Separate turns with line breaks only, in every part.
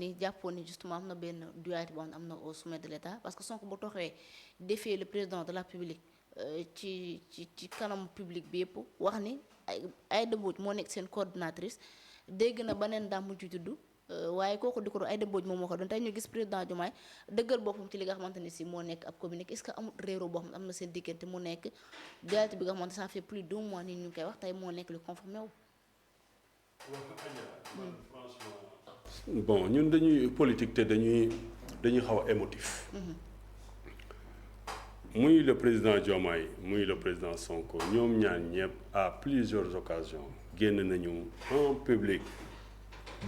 ni jàppoon ni justement am na benn dualité boo xam ne am na au sommet de l'État parce que Sonko bu toxee défier le président de la République ci kanam public bi yëpp wax ni Aïda Mbodj moo nekk seen coordinatrice dégg na beneen daam mu ci tudd waaye kooku di ko doon Aïda Mbodj moom moo ko doon tey ñu gis président Diomaye dëggal boppam ci li nga xamante ni si moo nekk ab communiqué est-ce que amul réeroo boo xam ne am na seen diggante mu nekk dualité bi nga xamante ça fait plus d'un mois nii ñu ngi koy wax tey moo nekk lu confirmé wu.
bon ñun dañuy politique te dañuy xaw a émotif. muy le président Diomaye muy le président Sonko ñoom ñaar ñëpp à plusieurs occasions génn nañu en public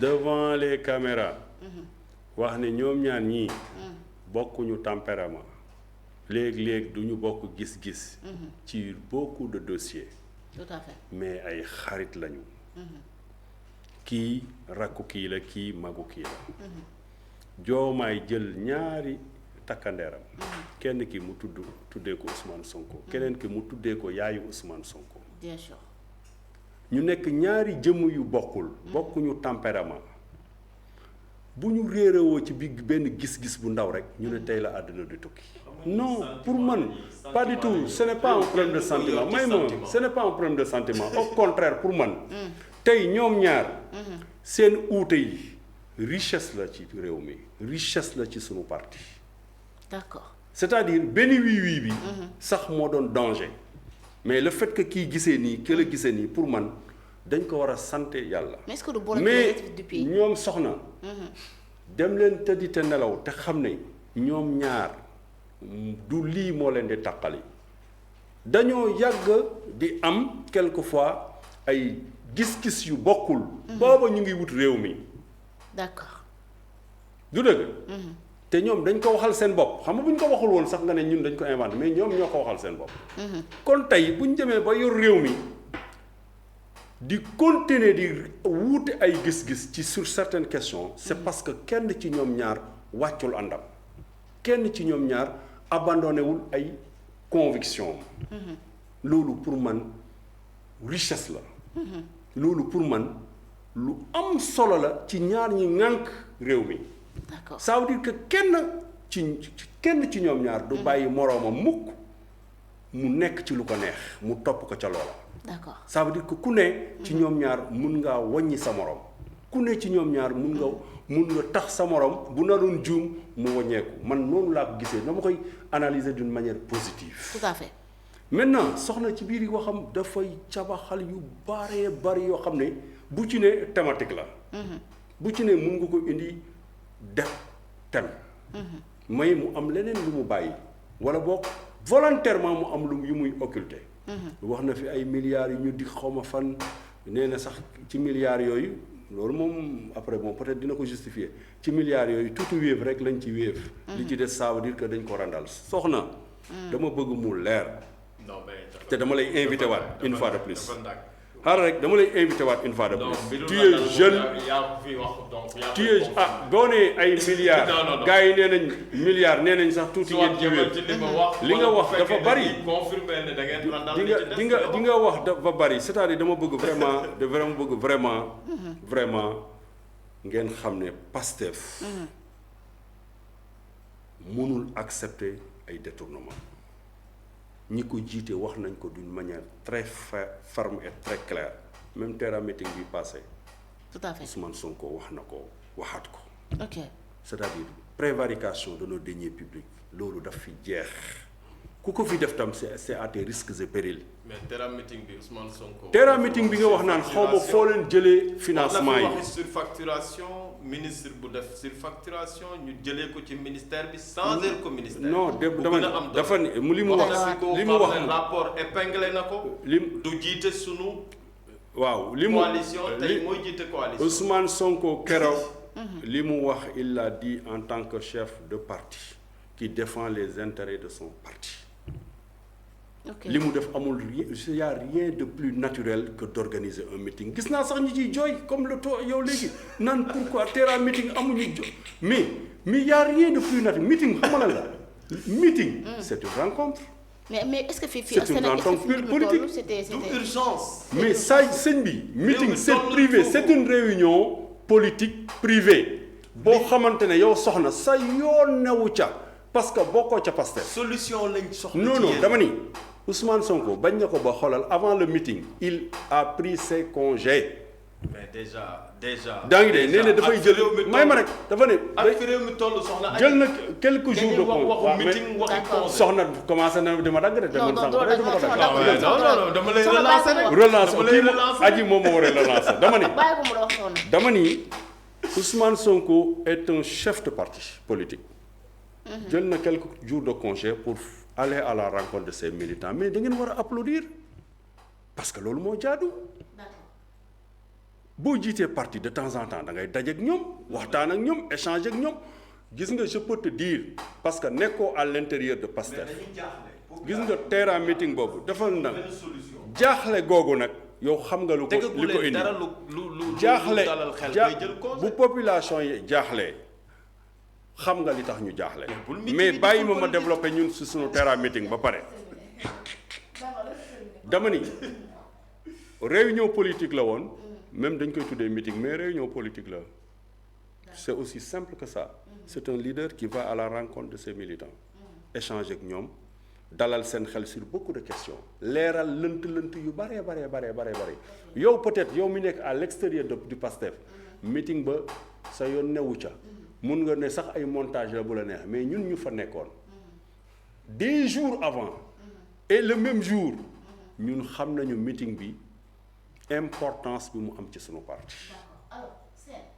devant les caméras wax ne ñoom ñaar ñii bokkuñu tempérament léeg-léeg duñu bokk gis-gis ci beaucoup de dossiers.
Tout à fait.
mais ay xarit lañu. kii rakku kii la kii magu kii la. Diomaye jël ñaari takkandeeram kenn ki mu tuddee ko Ousmane Sonko keneen ki mu tuddee ko yaayu Ousmane Sonko.
Bien sûr.
ñu nekk ñaari jëmm yu bokkuñu tempérament bu ñu réerewoo ci benn gis-gis bu ndaw rek ñu ne tey la àdduna di tukki. non pour man pas du tout ce n'est pas un problème de sentiment ce n'est pas un problème de sentiment au contraire pour man tey ñoom ñaar seen uute yi richesse la ci réew mi richesse la ci sunu parti.
D'accord.
c'est-à-dire benn wii bi sax moo doon danger mais le fait que kii gisee nii ki la gisee nii pour man dañ ko war a sant yàlla.
mais est-ce que du bon
mais ñoom soxna dem leen tëddi te nelaw te xam ne ñoom ñaar du lii moo leen di tàqali dañoo yàgg di am quelquefois ay gis-gis yu bokkul. booba ñu ngi wut réew mi.
d'accord.
du dëgg. te ñoom dañ ko waxal seen bopp xam nga bu ñu ko waxul woon sax nga ne ñun dañ ko inventé mais ñoom ñoo ko waxal seen bopp. kon tey bu ñu demee ba yor réew mi di continuer di wuute ay gis-gis ci sur certaines questions. c'est parce que kenn ci ñoom ñaar wàccul àndam kenn ci ñoom ñaar abandonné wul ay conviction loolu pour man richesse la. loolu pour man lu am solo la ci ñaar ñi ŋànk réew mi.
D'accord.
Ça veut dire que kenn ci ñoom ñaar du bàyyi moroomam mukk mu nekk ci lu ko neex mu topp ko ca loola.
D'accord.
Ça veut dire que ku ne ci ñoom ñaar mun ngaa wàññi sa moroom ku ne ci ñoom ñaar mun nga tax sa moroom bu naroon juum mu wàññeeku man noonu laa ko gisee dama koy analyser d'une manière positive.
Tout à fait.
Maintenant soxna ci biir yi waxam dafay cabaxal yu bari yoo xam ne bu ci ne thématique la. bu ci ne mun nga ko indi def thème. may mu am leneen lu mu bàyyi wala boog volontairement mu am lu yu muy occulter. wax na fi ay milliards yu ñu di xawma fan nee na sax ci milliards yooyu loolu moom après bon peut-être dina ko justifier ci milliards yooyu tuuti wéef rek lañ ci wéef. li ci des ça veut dire que dañ ko randal soxna. dama bëgg mu leer. te dama lay invité waat une fois de plus. xaaral rek dama lay invité waat une fois de plus. tu es jeune tu es boo nee ay milliards. gars yi nee nañ milliards nee nañ sax tuuti ngeen ci wér. li nga wax dafa bari. di nga wax dafa bari c'est-à-dire dama bëgg vraiment ngeen xam ne Pastef mënul accepter ay détournement ñi ko jiite wax nañ ko d'une manière très ferme et très claire même terrain meeting bi passé.
Tout à fait.
Ousmane Sonko wax na ko waxaat ko.
Ok.
c'est-à-dire prévarication de nos deniers publics loolu daf fi jeex ku ko fi def tam c'est à tes risques et périls.
mais terrain meeting bi Ousmane Sonko.
terrain meeting bi nga wax naan xaw ma foo leen jëlee financement yi.
wax surfacturation ministre bu def surfacturation ñu jëlee ko ci ministère bi changer ko ministère.
non dafa li mu wax
rapport épinglé na ko. du jiite sunu.
waaw
coalition tey mooy jiite coalition.
Ousmane Sonko keroog. li mu wax il l'a dit en tant que chef de parti qui défend les intérêts de son parti. li mu def amul il y a rien de plus naturel que d'organiser un meeting gis naa sax ñi ciy jooy comme le to yow léegi naan pourquoi terrain meeting amuñu jo mais il y a rien de plus naturel meeting xam nga la meeting. c'est une rencontre.
mais est-ce que fii
c'est une rencontre politique
c'était
urgence.
mais ça sëñ bi meeting c'est privé c'est une réunion politique privée boo xamante ne yow soxna sa yoon newu ca parce que bokkoo ca Pastef.
solution lañ soxla.
non non dama ni Ousmane Sonko bañ na ko ba xoolal avant le meeting il a pris ses congés.
mais déjà.
daa ngi de nee na dafay jël may ma rek dafa ne.
ak fi réew mi toll soxna.
jël na quelques jours de congé
waxu meeting waxi congé.
soxna commencé na dama dagg de.
non
non
dama lay relancer rek.
relancer kii aji moom moo war a relancer dama ni.
bàyyi ko mu wax soxna.
dama ni Ousmane Sonko est un chef de parti politique. jël na quelques jours de congé pour aller à la rencontre de ses militants mais da ngeen war a applaudir parce que loolu moo jaadu. boo jiitee parti de temps en temps da ngay daje ak ñoom waxtaan ak ñoom échanger ak ñoom gis nga je peux te dire parce que nekkoo à l'intérieur de Pastef gis nga terrain meeting boobu defal na jaaxle googu nag yow xam nga lu ko li ko indi jaaxle bu population yi jaaxlee xam nga li tax ñu jaaxle mais bàyyi ma développé ñun si suñu terrain meeting ba pare dama ni réunion politique la woon même dañ koy tuddee meeting mais réunion politique la c'est aussi simple que ça c'est un leader qui va à la rencontre de ses militants échanger ak ñoom dalal seen xel sur beaucoup de questions leeral lënt yu bare yow peut-être yow mi nekk à l'extérieur du Pastef meeting ba sa yoon newu ca mun nga ne sax ay montage la bu la neex mais ñun ñu fa nekkoon des jours avant et le même jour ñun xam nañu meeting bi importance bi mu am ci sunu parti.
alors Sène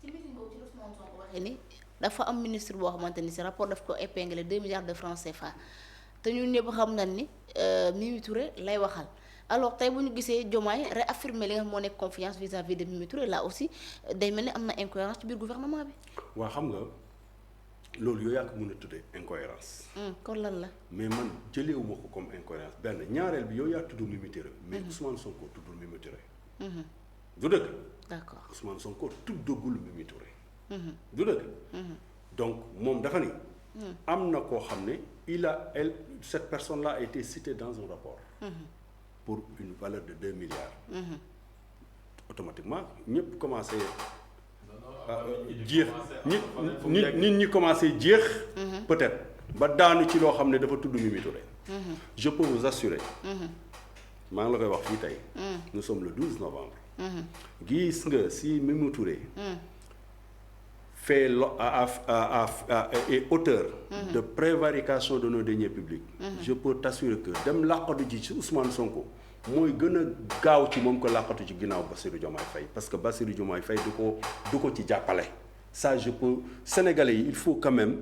ci meeting boobu ci Ousmane Sonko waxee ni dafa am ministre boo xamante ni si rapport daf ko épinglé 2 milliards de francs CFA te ñun ñëpp xam nañ ni Mimi Touré lay waxal alors tey bu ñu gisee Diomaye réaffirmer li nga xam moo nekk confiance vis-à-vis de Mimi Touré là aussi day mel ni am na incohérence ci biir gouvernement bi.
waa xam nga loolu yow yaa ko mën a tuddee incohérence.
kon lan la.
mais man jëleewuma ko comme incohérence benn ñaareel bi yow yaa tudd Mimi Touré. mais Ousmane Sonko tuddul Mimi Touré. du dëgg.
d'accord
Ousmane Sonko tuddagul Mimi Touré. du dëgg. donc moom dafa ni. am na koo xam ne cette personne là a été citée dans un rapport. pour une valeur de 2 milliards. automatiquement ñëpp commencé. jeex nit ñi commencé jeex. peut-être ba daanu ci loo xam ne dafa tudd Mimi Touré. je peux vous assurer. maa ngi la koy wax fii tey. nous sommes le 12 novembre. gis nga si Mimi Touré. fait est auteur. de prévarication de nos deniers publics. je peux t'assurer que dem làqatu ji ci Ousmane Sonko mooy gën a gaaw ci moom ko làqatu ci ginnaaw Bassirou Diomaye Faye parce que Bassirou Diomaye Faye du ko ci jàppale. ça je peux Sénégalais yi il faut quand même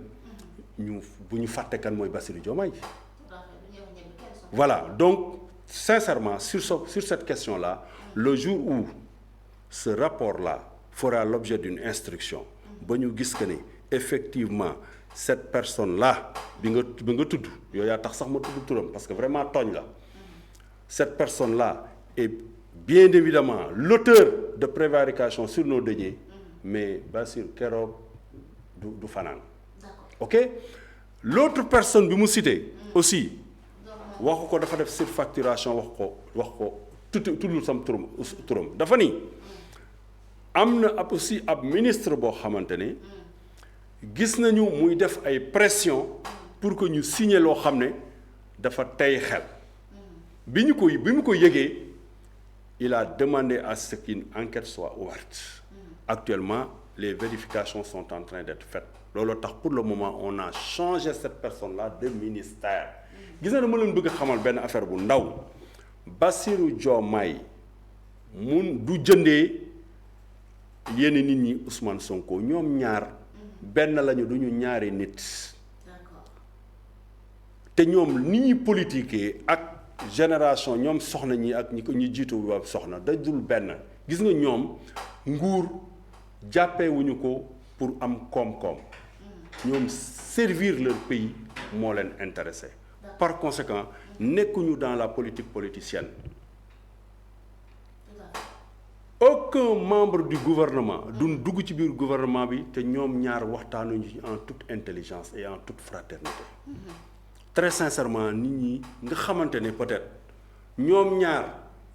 bu ñu fàtte kan mooy Bassirou Diomaye. voilà donc sincèrement sur cette question-là le jour où ce rapport-là fera l'objet d'une instruction ba ñu gis que ne effectivement cette personne-là bi nga tudd yow yaa tax sax ma tudd turam parce que vraiment tooñ la cette personne-là est bien évidemment l'auteur de prévarication sur nos deniers mais Bassirou keroog du fanaan ok l'autre personne bi mu cité aussi waxu ko dafa def surfacturation wax ko tuddul sam turam dafa ni am na aussi ab ministre boo xamante ne gis nañu muy def ay pression pour que ñu signer loo xam ne dafa tey xel bi mu ko yëgee il a demandé à ce qu'une enquête soit ouverte actuellement les vérifications sont en train d'être faites loolu tax pour le moment on a changé cette personne-là de ministère gis na ma leen bëgg a xamal benn affaire bu ndaw Bassirou Diomaye du jëndee yenn nit ñi Ousmane Sonko ñoom ñaar benn lañu du ñu ñaari nit te ñoom ni ñuy politiquer ak génération ñoom soxna ñi ak ñi jiitu waa soxna da dul benn gis nga ñoom nguur jàppewuñu ko pour am koom-koom ñoom servir leur pays moo leen intéressé par conséquent nekkuñu dans la politique politicienne aucun membre du gouvernement duñ dugg ci biir gouvernement bi te ñoom ñaar waxtaanuñu en toute intelligence et en toute fraternité très sincèrement nit ñi nga xamante ne peut-être ñoom ñaar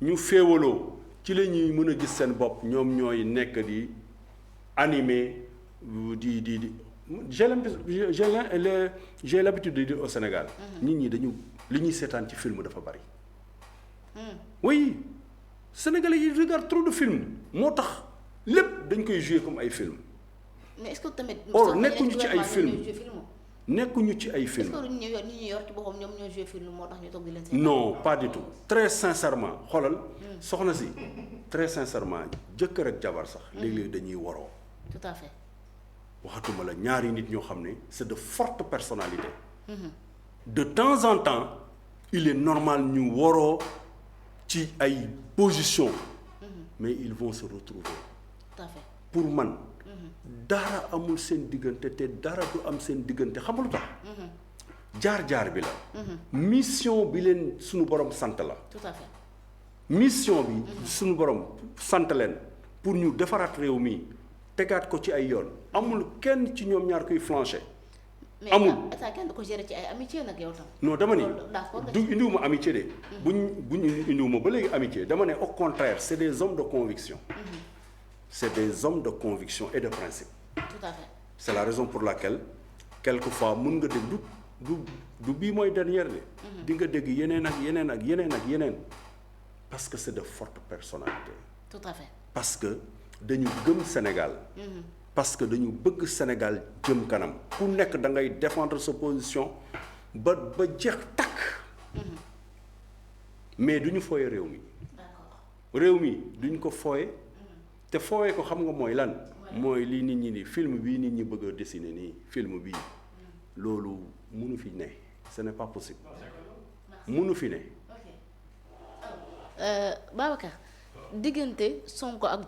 ñu féewaloo ci la ñuy mën a gis seen bopp ñoom ñooy nekk di animer di j'ai l'habitude de dire au Sénégal. nit ñi dañu li ñuy seetaan ci film dafa bari. oui Sénégalais yi regardent trop de films moo tax lépp dañ koy jouer comme ay film.
mais est-ce que tamit.
or nekkuñu ci ay film nekkuñu ci ay film.
est-ce que ñi ñu yor ci boppam ñoom ñoo joué film moo tax ñu toog di leen.
non pas du tout très sincèrement xoolal soxna si très sincèrement jëkkër ak jabar sax. léeg-léeg dañuy waroo.
tout à fait.
waxatuma la ñaari nit ñoo xam ne c'est de fortes personnalités. de temps en temps il est normal ñu waroo ci ay position mais ils vont se retrouver.
tout à fait.
pour man. dara amul seen diggante te dara du am seen diggante xam nga lu tax. jaar-jaar bi la. mission bi leen suñu borom sant la.
tout à fait.
mission bi. suñu borom sant leen pour ñu defaraat réew mi tegaat ko ci ay yoon amul kenn ci ñoom ñaar kuy flancher. amul
mais état kenn du ko gérer ci ay amitié nag yow tam.
non dama ni
d'accord
du indiwuma amitié de. buñ indiwuma ba léegi amitié dama ne au contraire c'est des hommes de conviction. c'est des hommes de conviction et de principe.
tout à fait.
c'est la raison pour laquelle quelquefois mun nga dégg du bii mooy dernière de. di nga dégg yeneen ak yeneen ak yeneen ak yeneen parce que c'est de fortes personnalités.
tout à fait.
parce que dañu gëm Sénégal. parce que dañu bëgg Sénégal jëm kanam ku nekk da ngay défendre sa position ba jeex takk. mais duñu fooye réew mi.
d'accord.
réew mi duñ ko fooye te fooye ko xam nga mooy lan. mooy lii nit ñi ni film bii nit ñi bëgg a dessiner nii film bii loolu mënu fi ne ce n'est pas possible mënu fi ne.
ok Babacar diggante Sonko ak.